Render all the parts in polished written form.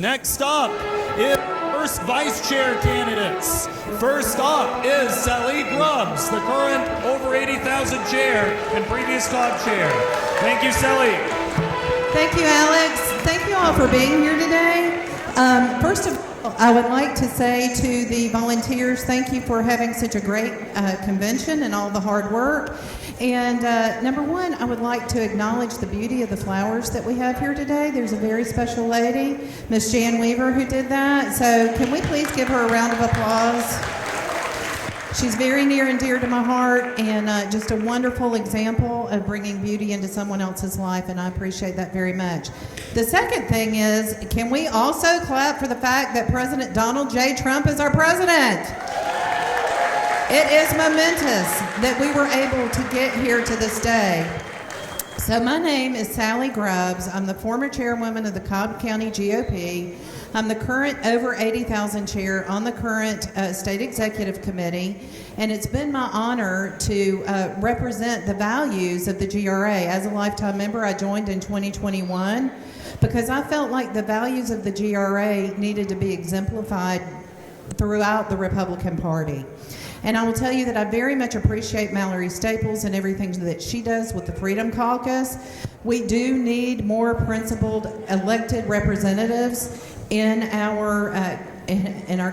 Next up is first vice chair candidates. First up is Salleigh Grubbs, the current over 80,000 chair and previous Cobb chair. Thank you, Salleigh. Thank you, Alex. Thank you all for being here today. First of all, I would like to say to the volunteers, thank you for having such a great convention and all the hard work. And number one, I would like to acknowledge the beauty of the flowers that we have here today. There's a very special lady, Miss Jan Weaver, who did that. So can we please give her a round of applause? She's very near and dear to my heart, and just a wonderful example of bringing beauty into someone else's life, and I appreciate that very much. The second thing is, can we also clap for the fact that President Donald J. Trump is our president? It is momentous that we were able to get here to this day. So my name is Salleigh Grubbs. I'm the former chairwoman of the Cobb County GOP. I'm the current over 80,000 chair on the current state executive committee, and it's been my honor to represent the values of the GRA. As a lifetime member, I joined in 2021 because I felt like the values of the GRA needed to be exemplified throughout the Republican Party. And I will tell you that I very much appreciate Mallory Staples and everything that she does with the Freedom Caucus. We do need more principled elected representatives in our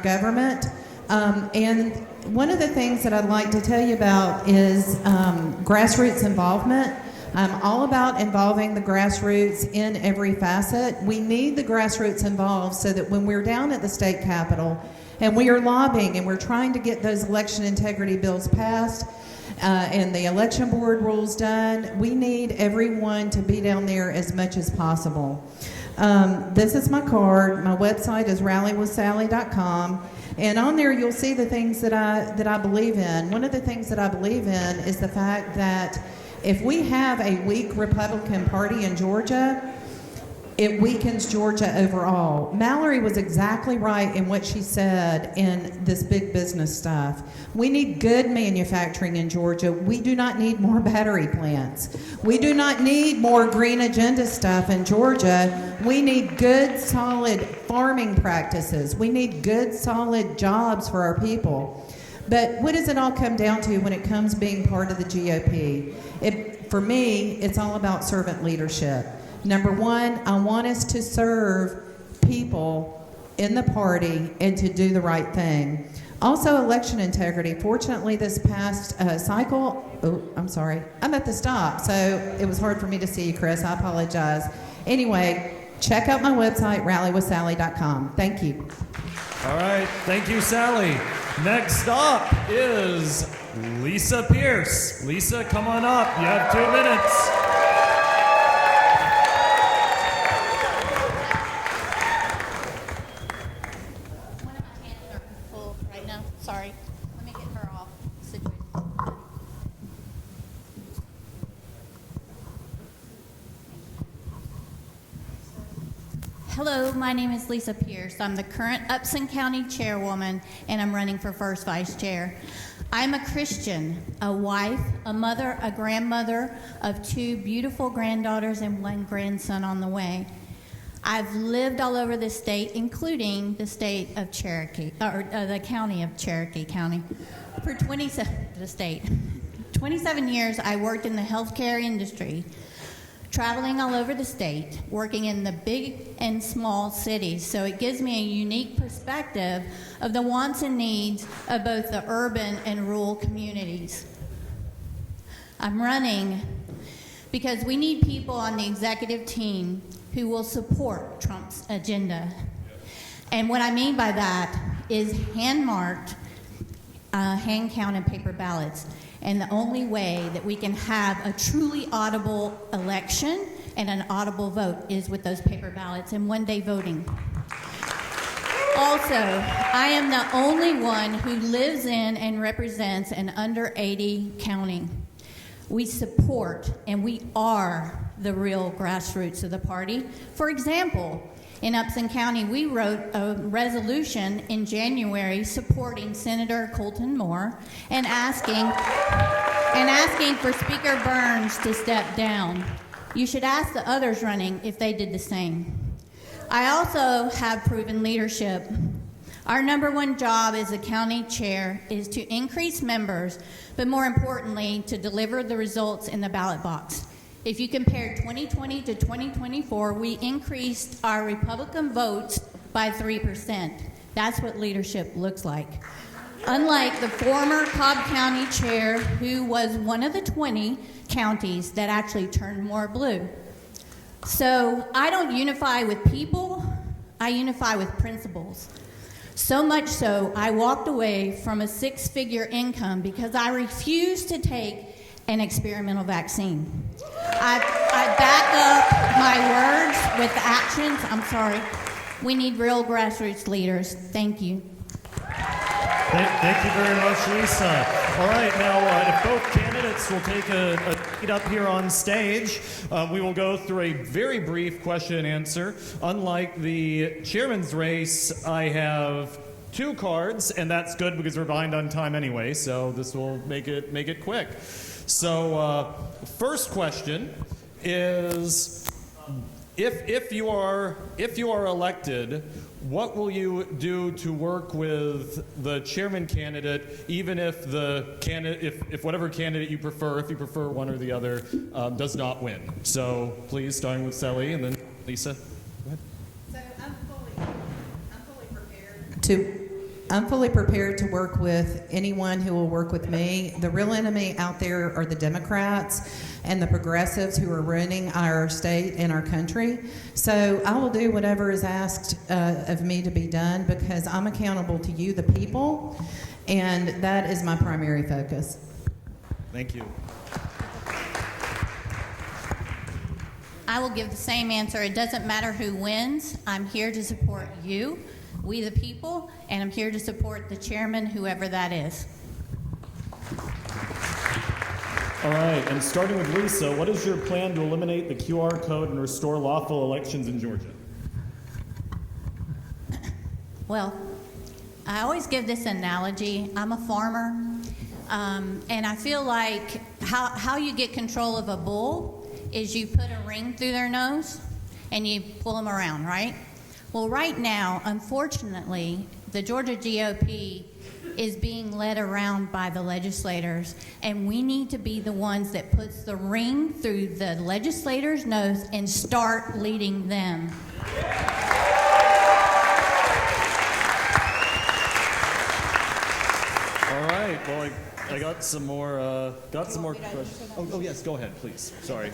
government. And one of the things that I'd like to tell you about is grassroots involvement. I'm all about involving the grassroots in every facet. We need the grassroots involved so that when we're down at the state capitol and we are lobbying and we're trying to get those election integrity bills passed and the election board rules done, we need everyone to be down there as much as possible. This is my card. My website is rallywithsalleigh.com, and on there you'll see the things that I believe in. One of the things that I believe in is the fact that if we have a weak Republican Party in Georgia, it weakens Georgia overall. Mallory was exactly right in what she said in this big business stuff. We need good manufacturing in Georgia. We do not need more battery plants. We do not need more green agenda stuff in Georgia. We need good, solid farming practices. We need good, solid jobs for our people. But what does it all come down to when it comes being part of the GOP? For me, it's all about servant leadership. Number one, I want us to serve people in the party and to do the right thing. Also, election integrity. Fortunately, this past cycle, I'm sorry, I'm at the stop, so it was hard for me to see you, Chris. I apologize. Anyway, check out my website, rallywithsalleigh.com. Thank you. All right, thank you, Salleigh. Next up is Lisa Pierce. Lisa, come on up. You have 2 minutes. Sorry, let me get her off. Hello, my name is Lisa Pierce. I'm the current Upson County chairwoman, and I'm running for first vice chair. I'm a Christian, a wife, a mother, a grandmother of 2 beautiful granddaughters and 1 grandson on the way. I've lived all over the state, including the state of Cherokee, or the county of Cherokee County. For 27 years, I worked in the healthcare industry, traveling all over the state, working in the big and small cities. So it gives me a unique perspective of the wants and needs of both the urban and rural communities. I'm running because we need people on the executive team who will support Trump's agenda. And what I mean by that is hand-marked, hand-counted paper ballots. And the only way that we can have a truly audible election and an audible vote is with those paper ballots and one-day voting. Also, I am the only one who lives in and represents an under 80 county. We support and we are the real grassroots of the party. For example, in Upson County, we wrote a resolution in January supporting Senator Colton Moore and asking for Speaker Burns to step down. You should ask the others running if they did the same. I also have proven leadership. Our number one job as a county chair is to increase members, but more importantly, to deliver the results in the ballot box. If you compare 2020 to 2024, we increased our Republican votes by 3%. That's what leadership looks like. Unlike the former Cobb County chair, who was one of the 20 counties that actually turned more blue. So I don't unify with people, I unify with principles. So much so, I walked away from a six-figure income because I refused to take an experimental vaccine. I back up my words with actions. I'm sorry. We need real grassroots leaders. Thank you. Thank you very much, Lisa. All right, now if both candidates will take a seat up here on stage, we will go through a very brief question and answer. Unlike the chairman's race, I have 2 cards, and that's good because we're behind on time anyway, so this will make it quick. So first question is, if you are elected, what will you do to work with the chairman candidate, even if if whatever candidate you prefer, if you prefer one or the other, does not win? So please, starting with Salleigh and then Lisa. Go ahead. So I'm fully prepared to work with anyone who will work with me. The real enemy out there are the Democrats and the progressives who are ruining our state and our country. So I will do whatever is asked of me to be done because I'm accountable to you, the people, and that is my primary focus. Thank you. I will give the same answer. It doesn't matter who wins. I'm here to support you, we the people, and I'm here to support the chairman, whoever that is. All right, and starting with Lisa, what is your plan to eliminate the QR code and restore lawful elections in Georgia? Well, I always give this analogy. I'm a farmer, and I feel like how you get control of a bull is you put a ring through their nose and you pull them around, right? Well, right now, unfortunately, the Georgia GOP is being led around by the legislators, and we need to be the ones that puts the ring through the legislators' nose and start leading them. All right. Well, I got some more. Questions. Oh, yes. Go ahead, please. Sorry.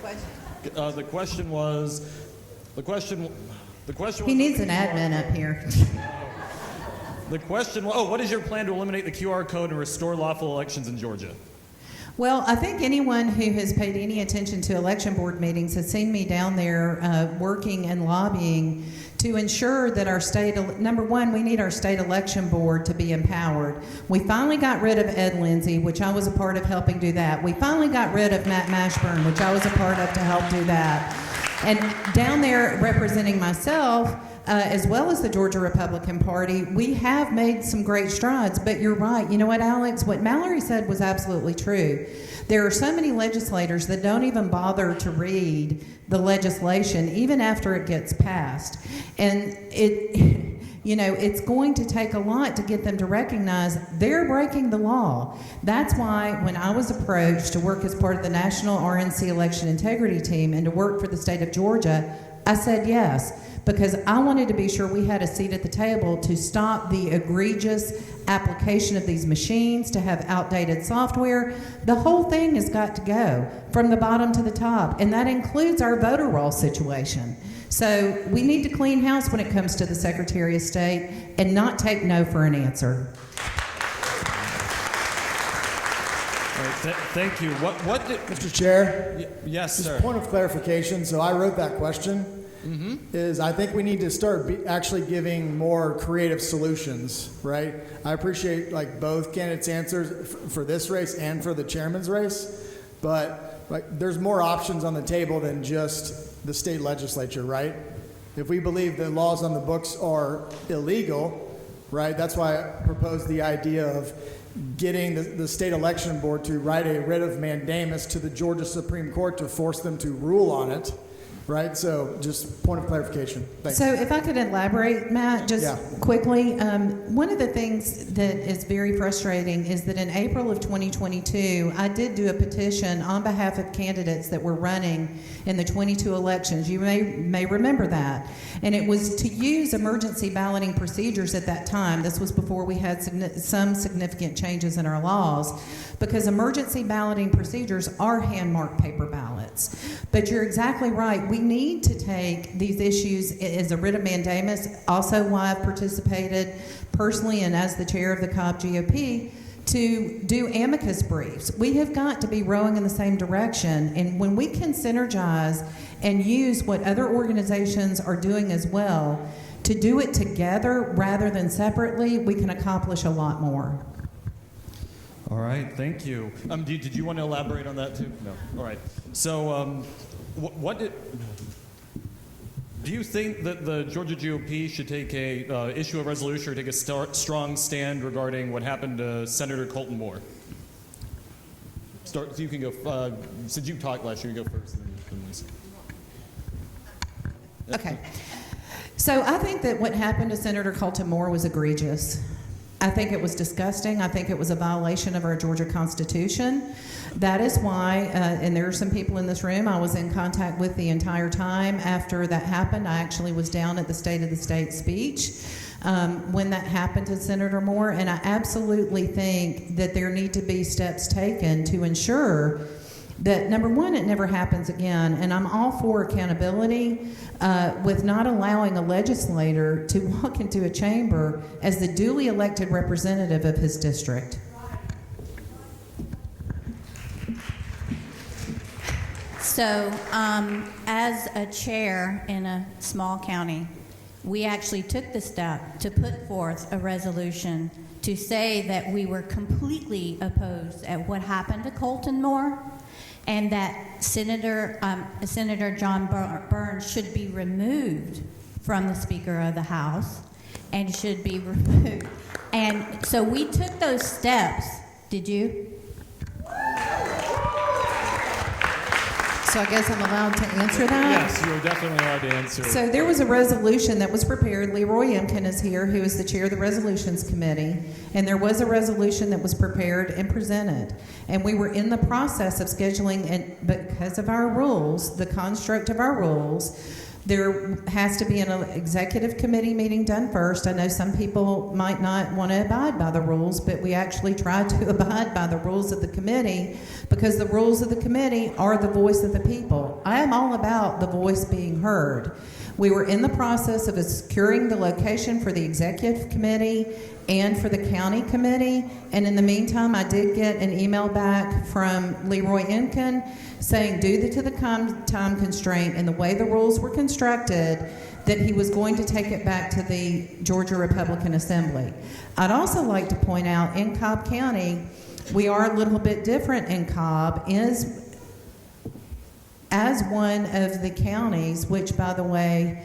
The question was. He needs an admin up here. The question was, what is your plan to eliminate the QR code and restore lawful elections in Georgia? Well, I think anyone who has paid any attention to election board meetings has seen me down there working and lobbying to ensure that our state, number one, we need our state election board to be empowered. We finally got rid of Ed Lindsay, which I was a part of helping do that. We finally got rid of Matt Mashburn, which I was a part of to help do that. And down there representing myself, as well as the Georgia Republican Party, we have made some great strides, but you're right. You know what, Alex? What Mallory said was absolutely true. There are so many legislators that don't even bother to read the legislation, even after it gets passed. And it's going to take a lot to get them to recognize they're breaking the law. That's why when I was approached to work as part of the National RNC Election Integrity Team and to work for the state of Georgia, I said yes, because I wanted to be sure we had a seat at the table to stop the egregious application of these machines, to have outdated software. The whole thing has got to go from the bottom to the top, and that includes our voter roll situation. So we need to clean house when it comes to the Secretary of State and not take no for an answer. All right, thank you. What did Mr. Chair? Yes, just sir. a point of clarification. So I wrote that question. Is I think we need to start actually giving more creative solutions, right? I appreciate like both candidates' answers for this race and for the chairman's race, but like there's more options on the table than just the state legislature, right? If we believe the laws on the books are illegal, right? That's why I proposed the idea of getting the state election board to write a writ of mandamus to the Georgia Supreme Court to force them to rule on it. right? So just point of clarification. Thanks. So if I could elaborate, Matt, just Yeah. quickly, one of the things that is very frustrating is that in April of 2022, I did do a petition on behalf of candidates that were running in the 22 elections. You may remember that. And it was to use emergency balloting procedures at that time. This was before we had some significant changes in our laws, because emergency balloting procedures are hand-marked paper ballots. But you're exactly right. We need to take these issues as a writ of mandamus, also why I've participated personally and as the chair of the Cobb GOP to do amicus briefs. We have got to be rowing in the same direction, and when we can synergize and use what other organizations are doing as well to do it together rather than separately, we can accomplish a lot more. All right, thank you. Did you want to elaborate on that too? No. All right. So, do you think that the Georgia GOP should take issue a resolution or take a strong stand regarding what happened to Senator Colton Moore? So you can go. Since you talked last year, you go first. Then Lisa. Okay. So I think that what happened to Senator Colton Moore was egregious. I think it was disgusting. I think it was a violation of our Georgia Constitution. That is why, and there are some people in this room I was in contact with the entire time after that happened. I actually was down at the State of the State speech when that happened to Senator Moore, and I absolutely think that there need to be steps taken to ensure that, number one, it never happens again, and I'm all for accountability with not allowing a legislator to walk into a chamber as the duly elected representative of his district. So, as a chair in a small county, we actually took the step to put forth a resolution to say that we were completely opposed at what happened to Colton Moore, and that Senator John Burns should be removed from the Speaker of the House and should be removed. And so we took those steps. Did you? So I guess I'm allowed to answer that? Yes, you're definitely allowed to answer. So there was a resolution that was prepared. Leroy Emkin is here, who is the chair of the Resolutions Committee. And there was a resolution that was prepared and presented. And we were in the process of scheduling, and because of our rules, the construct of our rules, there has to be an executive committee meeting done first. I know some people might not want to abide by the rules, but we actually try to abide by the rules of the committee, because the rules of the committee are the voice of the people. I am all about the voice being heard. We were in the process of securing the location for the executive committee and for the county committee, and in the meantime, I did get an email back from Leroy Emkin saying, due to the time constraint and the way the rules were constructed, that he was going to take it back to the Georgia Republican Assembly. I'd also like to point out, in Cobb County, we are a little bit different in Cobb, as one of the counties, which, by the way,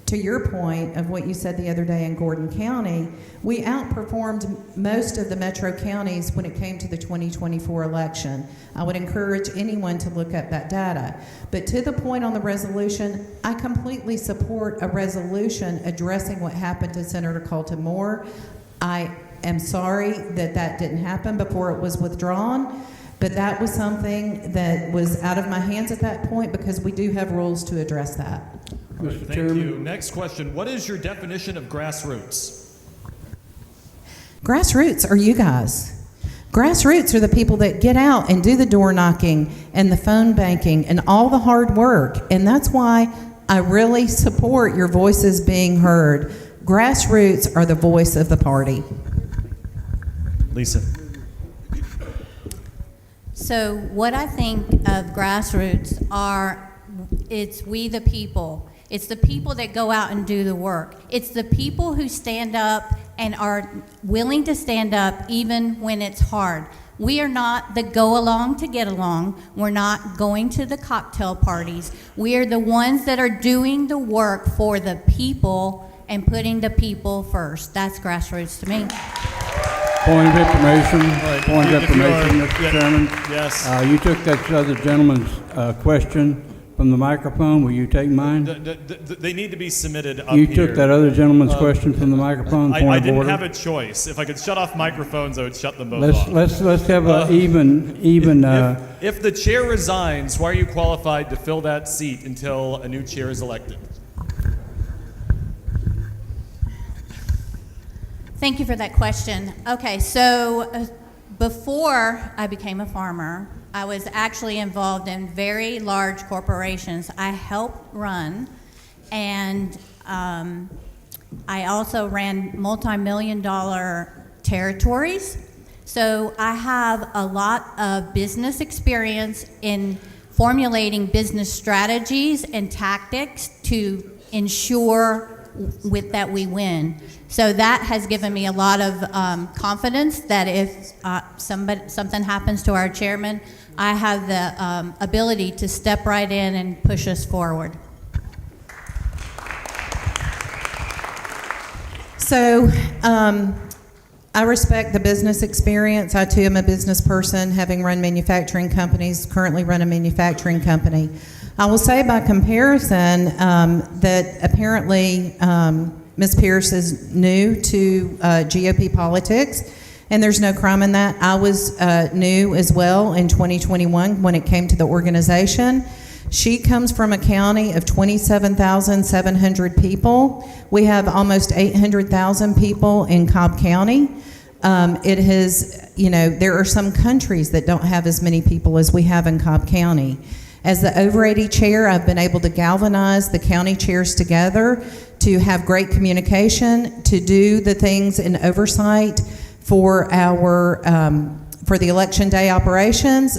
to your point of what you said the other day in Gordon County, we outperformed most of the metro counties when it came to the 2024 election. I would encourage anyone to look up that data. But to the point on the resolution, I completely support a resolution addressing what happened to Senator Colton Moore. I am sorry that that didn't happen before it was withdrawn, but that was something that was out of my hands at that point, because we do have rules to address that. Right, thank you. Next question. What is your definition of grassroots? Grassroots are you guys. Grassroots are the people that get out and do the door knocking and the phone banking and all the hard work. And that's why I really support your voices being heard. Grassroots are the voice of the party. Lisa. So what I think of grassroots it's we the people. It's the people that go out and do the work. It's the people who stand up and are willing to stand up even when it's hard. We are not the go along to get along. We're not going to the cocktail parties. We are the ones that are doing the work for the people and putting the people first. That's grassroots to me. Point of information, Right. Mr. Chairman. Yes. You took that other gentleman's question from the microphone. Will you take mine? They need to be submitted up You here. took that other gentleman's question from the microphone. Point I of didn't order. have a choice. If I could shut off microphones, I would shut them both off. Let's have a even. If the chair resigns, why are you qualified to fill that seat until a new chair is elected? Thank you for that question. Okay, so before I became a farmer, I was actually involved in very large corporations. I helped run, and I also ran multi-million-dollar territories. So I have a lot of business experience in formulating business strategies and tactics to ensure that we win. So that has given me a lot of confidence that if something happens to our chairman, I have the ability to step right in and push us forward. So I respect the business experience. I too am a business person, having run manufacturing companies, currently run a manufacturing company. I will say by comparison that apparently Ms. Pierce is new to GOP politics, and there's no crime in that. I was new as well in 2021 when it came to the organization. She comes from a county of 27,700 people. We have almost 800,000 people in Cobb County. It has, there are some countries that don't have as many people as we have in Cobb County. As the over 80 chair, I've been able to galvanize the county chairs together to have great communication, to do the things in oversight for our for the election day operations.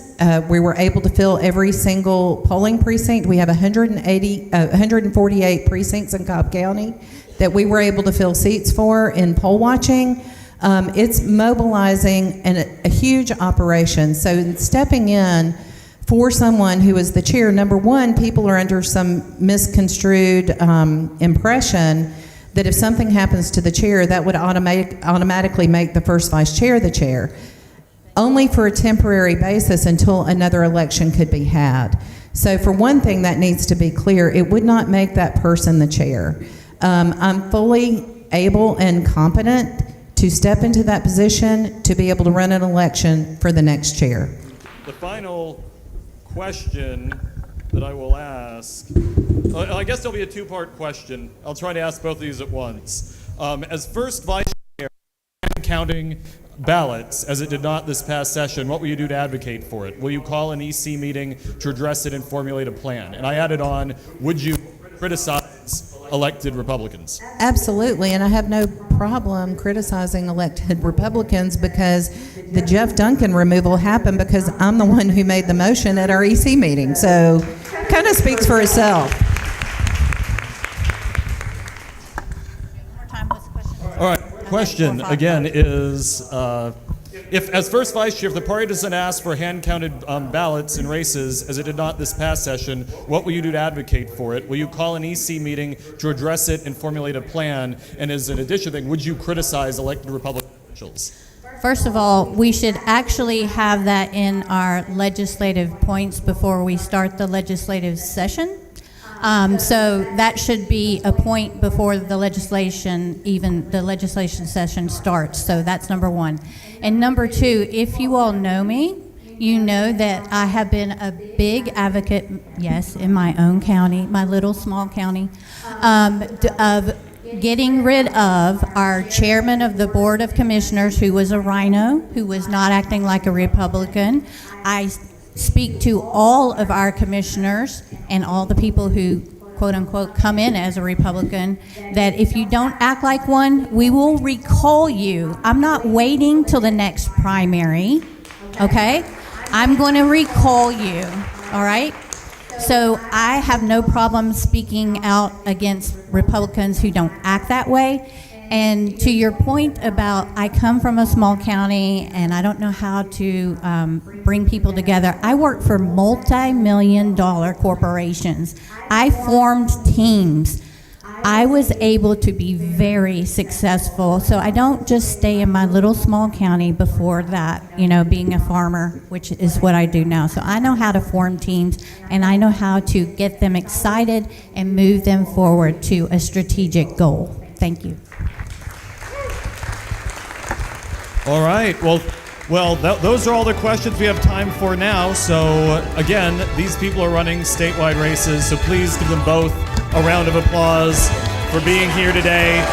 We were able to fill every single polling precinct. We have 148 precincts in Cobb County that we were able to fill seats for in poll watching. It's mobilizing a huge operation. So stepping in for someone who is the chair, number one, people are under some misconstrued impression that if something happens to the chair, that would automatically make the first vice chair the chair, only for a temporary basis until another election could be had. So for one thing, that needs to be clear. It would not make that person the chair. I'm fully able and competent to step into that position to be able to run an election for the next chair. The final question that I will ask, I guess there'll be a two-part question. I'll try to ask both of these at once. As first vice chair, counting ballots, as it did not this past session, what will you do to advocate for it? Will you call an EC meeting to address it and formulate a plan? And I added on, would you criticize elected Republicans? Absolutely, and I have no problem criticizing elected Republicans because the Jeff Duncan removal happened because I'm the one who made the motion at our EC meeting. So kind of speaks for itself. All right, question again is, if as first vice chair, if the party doesn't ask for hand-counted ballots in races, as it did not this past session, what will you do to advocate for it? Will you call an EC meeting to address it and formulate a plan? And as an additional thing, would you criticize elected Republican officials? First of all, we should actually have that in our legislative points before we start the legislative session. So that should be a point before the legislation session starts. So that's number one. And number two, if you all know me, you know that I have been a big advocate, yes, in my own county, my little small county, of getting rid of our chairman of the Board of Commissioners, who was a rhino, who was not acting like a Republican. I speak to all of our commissioners and all the people who, quote unquote, come in as a Republican, that if you don't act like one, we will recall you. I'm not waiting till the next primary, okay? I'm going to recall you, all right? So I have no problem speaking out against Republicans who don't act that way. And to your point about I come from a small county and I don't know how to bring people together, I work for multi-million-dollar corporations. I formed teams. I was able to be very successful. So I don't just stay in my little small county before that, being a farmer, which is what I do now. So I know how to form teams, and I know how to get them excited and move them forward to a strategic goal. Thank you. All right. Well, those are all the questions we have time for now. So, again, these people are running statewide races, so please give them both a round of applause for being here today.